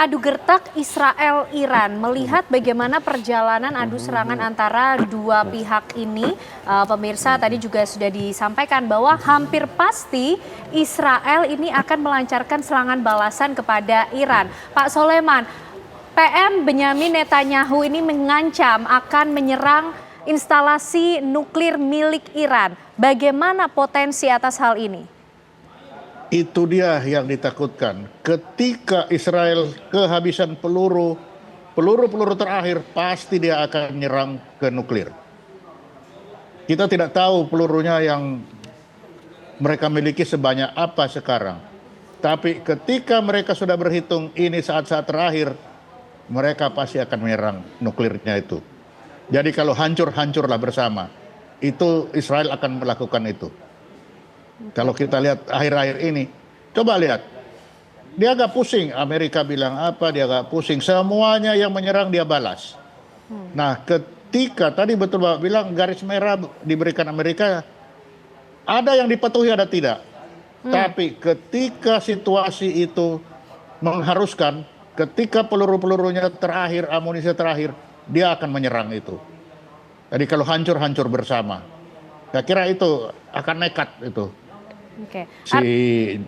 adu gertak Israel-Iran, melihat bagaimana perjalanan adu serangan antara dua pihak ini, pemirsa tadi juga sudah disampaikan bahwa hampir pasti Israel ini akan melancarkan serangan balasan kepada Iran. Pak Soleman, PM Benyamin Netanyahu ini mengancam akan menyerang instalasi nuklir milik Iran. Bagaimana potensi atas hal ini? Itu dia yang ditakutkan. Ketika Israel kehabisan peluru terakhir, pasti dia akan menyerang ke nuklir. Kita tidak tahu pelurunya yang mereka miliki sebanyak apa sekarang. Tapi ketika mereka sudah berhitung ini saat-saat terakhir, mereka pasti akan menyerang nuklirnya itu. Jadi kalau hancur-hancurlah bersama, itu Israel akan melakukan itu. Kalau kita lihat akhir-akhir ini, coba lihat. Dia agak pusing, Amerika bilang apa, dia agak pusing. Semuanya yang menyerang dia balas. Nah, ketika tadi betul Bapak bilang garis merah diberikan Amerika, ada yang dipatuhi, ada tidak. Tapi ketika situasi itu mengharuskan, ketika peluru-pelurunya terakhir, amunisi terakhir, dia akan menyerang itu. Jadi kalau hancur-hancur bersama. Saya kira itu akan nekat itu. Oke. Si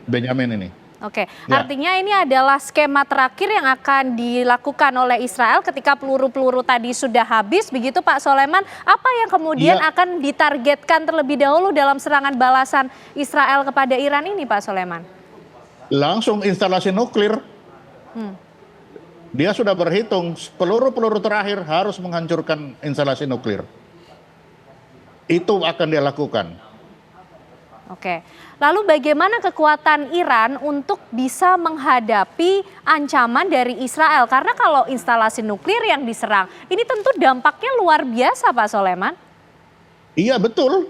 Benyamin ini. Oke, Ya. artinya ini adalah skema terakhir yang akan dilakukan oleh Israel ketika peluru-peluru tadi sudah habis, begitu Pak Soleman. Apa yang kemudian akan ditargetkan terlebih dahulu dalam serangan balasan Israel kepada Iran ini, Pak Soleman? Langsung instalasi nuklir. Dia sudah berhitung peluru-peluru terakhir harus menghancurkan instalasi nuklir. Itu akan dia lakukan. Oke, lalu bagaimana kekuatan Iran untuk bisa menghadapi ancaman dari Israel? Karena kalau instalasi nuklir yang diserang, ini tentu dampaknya luar biasa, Pak Soleman. Iya betul.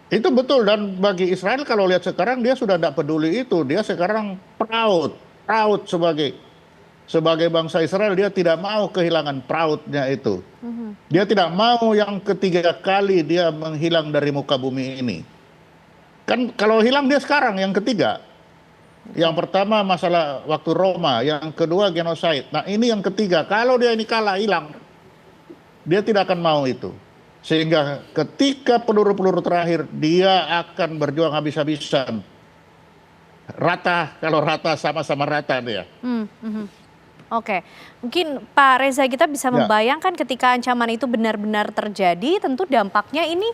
Itu betul, dan bagi Israel kalau lihat sekarang dia sudah tidak peduli itu. Dia sekarang proud sebagai bangsa Israel, dia tidak mau kehilangan proudnya itu. Dia tidak mau yang ketiga kali dia menghilang dari muka bumi ini. Kan kalau hilang dia sekarang yang ketiga. Yang pertama masalah waktu Roma, yang kedua genosid. Nah ini yang ketiga, kalau dia ini kalah hilang, dia tidak akan mau itu. Sehingga ketika peluru-peluru terakhir, dia akan berjuang habis-habisan. Rata, kalau rata sama-sama rata dia. Oke, mungkin Pak Reza kita bisa membayangkan ketika ancaman itu benar-benar terjadi, tentu dampaknya ini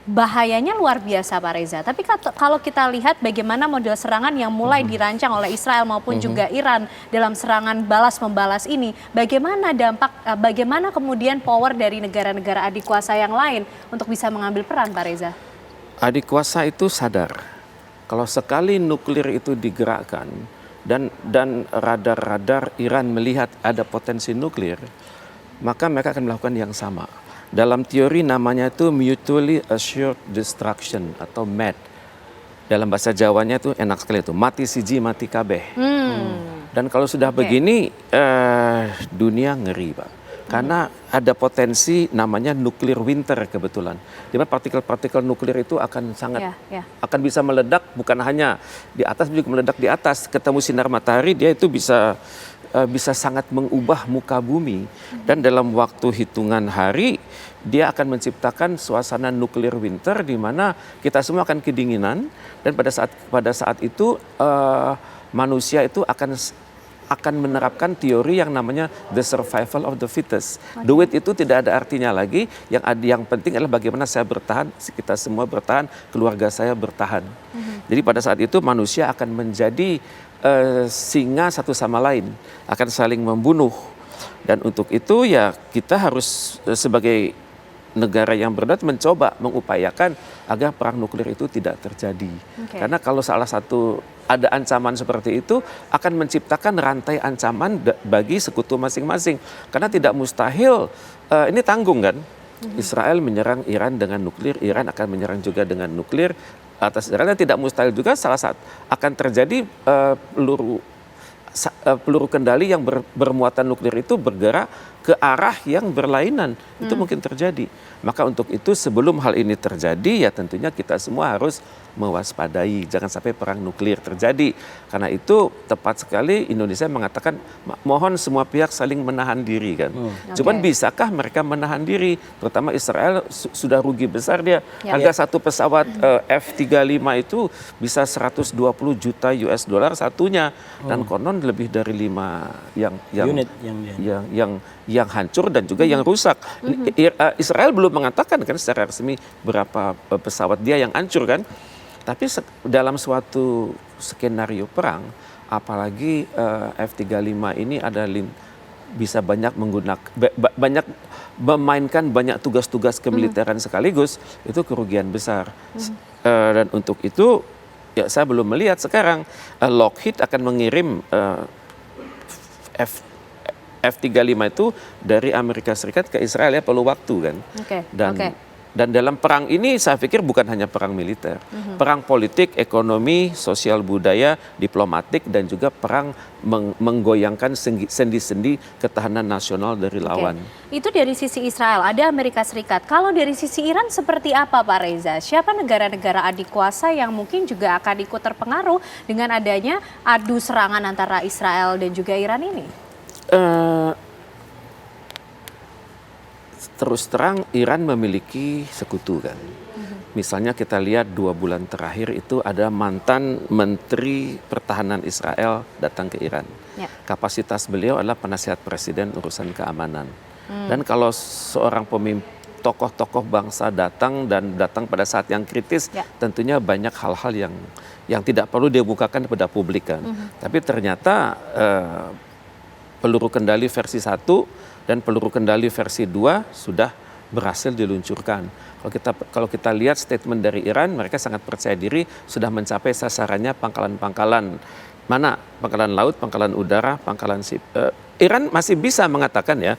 bahayanya luar biasa Pak Reza. Tapi kalau kita lihat bagaimana model serangan yang mulai dirancang oleh Israel maupun juga Iran dalam serangan balas-membalas ini, bagaimana bagaimana kemudian power dari negara-negara adik kuasa yang lain untuk bisa mengambil peran Pak Reza? Adik kuasa itu sadar kalau sekali nuklir itu digerakkan dan radar-radar Iran melihat ada potensi nuklir, maka mereka akan melakukan yang sama. Dalam teori namanya itu Mutually Assured Destruction atau MAD. Dalam bahasa Jawanya itu enak sekali itu, mati siji mati kabeh. Dan kalau sudah begini dunia ngeri Pak. Karena ada potensi namanya nuklir winter kebetulan. Di mana partikel-partikel nuklir itu akan sangat akan bisa meledak bukan hanya di atas, juga meledak di atas. Ketemu sinar matahari dia itu bisa sangat mengubah muka bumi, dan dalam waktu hitungan hari dia akan menciptakan suasana nuklir winter di mana kita semua akan kedinginan, dan pada saat itu manusia itu akan menerapkan teori yang namanya the survival of the fittest. Duit itu tidak ada artinya lagi, yang penting adalah bagaimana saya bertahan, kita semua bertahan, keluarga saya bertahan. Jadi pada saat itu manusia akan menjadi singa satu sama lain, akan saling membunuh. Dan untuk itu ya kita harus sebagai negara yang berdaulat mencoba mengupayakan agar perang nuklir itu tidak terjadi. Karena kalau salah satu ada ancaman seperti itu akan menciptakan rantai ancaman bagi sekutu masing-masing. Karena tidak mustahil, ini tanggung kan, Israel menyerang Iran dengan nuklir, Iran akan menyerang juga dengan nuklir atas Israel. Dan tidak mustahil juga salah satu akan terjadi peluru kendali yang bermuatan nuklir itu bergerak ke arah yang berlainan. Itu mungkin terjadi. Maka untuk itu sebelum hal ini terjadi ya tentunya kita semua harus mewaspadai. Jangan sampai perang nuklir terjadi. Karena itu tepat sekali Indonesia mengatakan mohon semua pihak saling menahan diri kan. Cuman bisakah mereka menahan diri? Terutama Israel sudah rugi besar dia. Harga satu pesawat F-35 itu bisa 120 juta US dollar satunya. Dan konon lebih dari 5 yang hancur dan juga yang rusak. Israel belum mengatakan kan secara resmi berapa pesawat dia yang hancur kan. Tapi dalam suatu skenario perang, apalagi F-35 ini bisa banyak banyak memainkan banyak tugas-tugas kemiliteran sekaligus, itu kerugian besar. Dan untuk itu ya saya belum melihat sekarang Lockheed akan mengirim F-35 itu dari Amerika Serikat ke Israel ya, perlu waktu kan. Dan dalam perang ini saya pikir bukan hanya perang militer, perang politik, ekonomi, sosial budaya, diplomatik, dan juga perang menggoyangkan sendi-sendi ketahanan nasional dari lawan. Itu dari sisi Israel, ada Amerika Serikat. Kalau dari sisi Iran seperti apa Pak Reza? Siapa negara-negara adik kuasa yang mungkin juga akan ikut terpengaruh dengan adanya adu serangan antara Israel dan juga Iran ini? Terus terang Iran memiliki sekutu kan. Misalnya kita lihat 2 bulan terakhir itu ada mantan Menteri Pertahanan Israel datang ke Iran. Kapasitas beliau adalah penasihat presiden urusan keamanan. Dan kalau seorang tokoh-tokoh bangsa datang pada saat yang kritis, tentunya banyak hal-hal yang tidak perlu dibukakan kepada publik kan. Tapi ternyata peluru kendali versi 1 dan peluru kendali versi 2 sudah berhasil diluncurkan. Kalau kita lihat statement dari Iran, mereka sangat percaya diri sudah mencapai sasarannya pangkalan-pangkalan mana? Pangkalan laut, pangkalan udara, pangkalan sipil. Iran masih bisa mengatakan ya,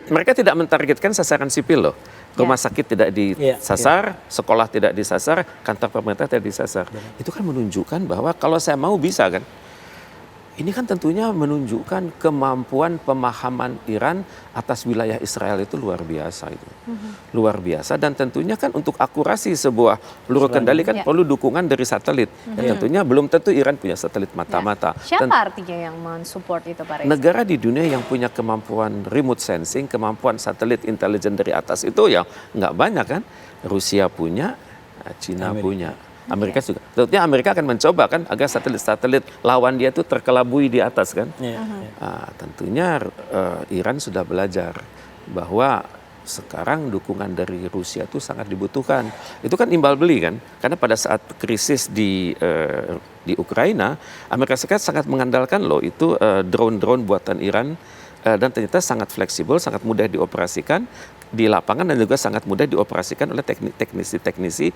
mereka tidak mentargetkan sasaran sipil loh. Rumah sakit tidak disasar, sekolah tidak disasar, kantor pemerintah tidak disasar. Itu kan menunjukkan bahwa kalau saya mau bisa kan. Ini kan tentunya menunjukkan kemampuan pemahaman Iran atas wilayah Israel itu luar biasa itu. Luar biasa, dan tentunya kan untuk akurasi sebuah peluru kendali kan perlu dukungan dari satelit. Dan tentunya belum tentu Iran punya satelit mata-mata. Siapa artinya yang mensupport itu Pak Reza? Negara di dunia yang punya kemampuan remote sensing, kemampuan satelit intelijen dari atas itu ya nggak banyak kan. Rusia punya, Cina punya. Amerika juga. Tentunya Amerika akan mencoba kan agar satelit-satelit lawan dia itu terkelabui di atas kan. Tentunya Iran sudah belajar bahwa sekarang dukungan dari Rusia itu sangat dibutuhkan. Itu kan imbal beli kan. Karena pada saat krisis di Ukraina, Amerika Serikat sangat mengandalkan loh itu drone-drone buatan Iran. Dan ternyata sangat fleksibel, sangat mudah dioperasikan di lapangan, dan juga sangat mudah dioperasikan oleh teknisi-teknisi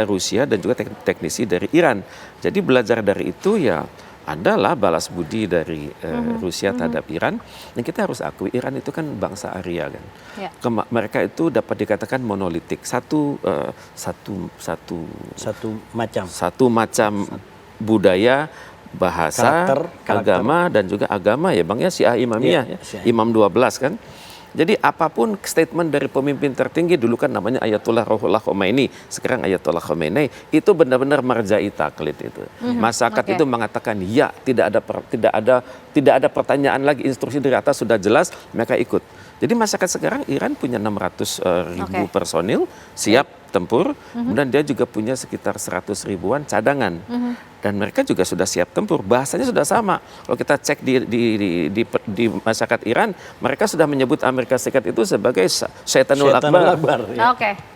Rusia dan juga teknisi dari Iran. Jadi belajar dari itu ya adalah balas budi dari Rusia terhadap Iran. Dan kita harus akui Iran itu kan bangsa Arya kan. Mereka itu dapat dikatakan monolitik, satu macam budaya, bahasa, karakter, agama, dan juga agama ya Bang ya, Syiah Imamiyah ya, Imam 12 kan. Jadi apapun statement dari pemimpin tertinggi, dulu kan namanya Ayatollah Ruhollah Khomeini, sekarang Ayatollah Khomeini, itu benar-benar marja'i taklid itu. Masyarakat itu mengatakan ya, tidak ada pertanyaan lagi, instruksi dari atas sudah jelas, mereka ikut. Jadi masyarakat sekarang Iran punya 600.000 personil siap tempur, kemudian dia juga punya sekitar 100 ribuan cadangan. Dan mereka juga sudah siap tempur, bahasanya sudah sama. Kalau kita cek di masyarakat Iran, mereka sudah menyebut Amerika Serikat itu sebagai Syaitanul Akbar.